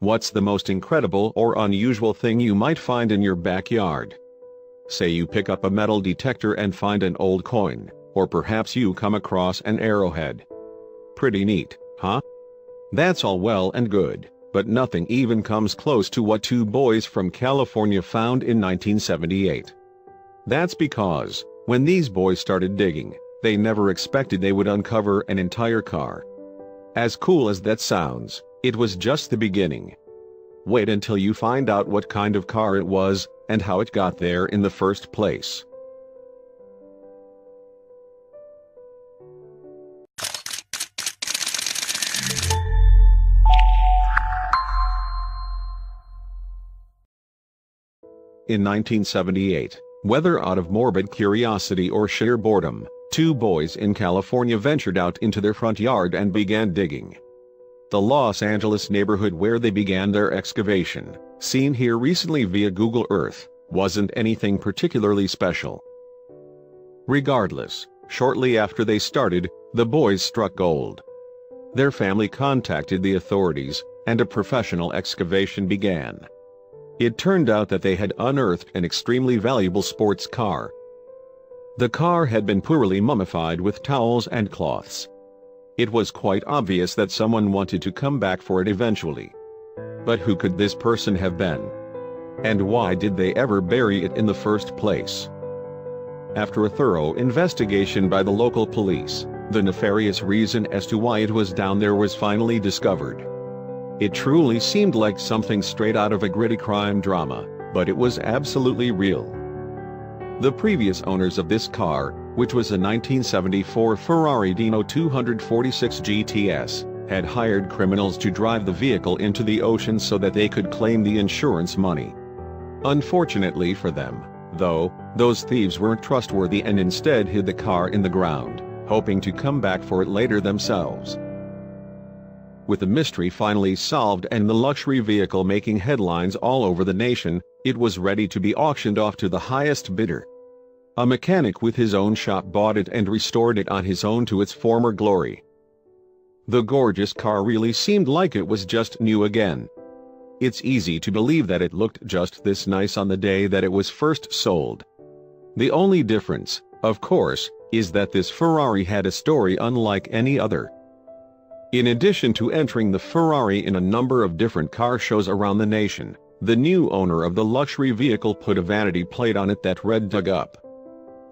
What's the most incredible or unusual thing you might find in your backyard? Say you pick up a metal detector and find an old coin, or perhaps you come across an arrowhead. Pretty neat, huh? That's all well and good, but nothing even comes close to what two boys from California found in 1978. That's because, when these boys started digging, they never expected they would uncover an entire car. As cool as that sounds, it was just the beginning. Wait until you find out what kind of car it was, and how it got there in the first place. In 1978, whether out of morbid curiosity or sheer boredom, two boys in California ventured out into their front yard and began digging. The Los Angeles neighborhood where they began their excavation, seen here recently via Google Earth, wasn't anything particularly special. Regardless, shortly after they started, the boys struck gold. Their family contacted the authorities, and a professional excavation began. It turned out that they had unearthed an extremely valuable sports car. The car had been poorly mummified with towels and cloths. It was quite obvious that someone wanted to come back for it eventually. But who could this person have been? And why did they ever bury it in the first place? After a thorough investigation by the local police, the nefarious reason as to why it was down there was finally discovered. It truly seemed like something straight out of a gritty crime drama, but it was absolutely real. The previous owners of this car, which was a 1974 Ferrari Dino 246 GTS, had hired criminals to drive the vehicle into the ocean so that they could claim the insurance money. Unfortunately for them, though, those thieves weren't trustworthy and instead hid the car in the ground, hoping to come back for it later themselves. With the mystery finally solved and the luxury vehicle making headlines all over the nation, it was ready to be auctioned off to the highest bidder. A mechanic with his own shop bought it and restored it on his own to its former glory. The gorgeous car really seemed like it was just new again. It's easy to believe that it looked just this nice on the day that it was first sold. The only difference, of course, is that this Ferrari had a story unlike any other. In addition to entering the Ferrari in a number of different car shows around the nation, the new owner of the luxury vehicle put a vanity plate on it that read "Dug Up."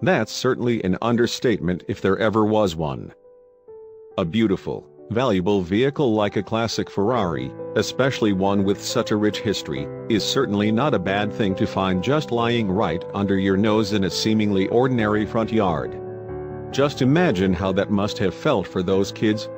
That's certainly an understatement if there ever was one. A beautiful, valuable vehicle like a classic Ferrari, especially one with such a rich history, is certainly not a bad thing to find just lying right under your nose in a seemingly ordinary front yard. Just imagine how that must have felt for those kids,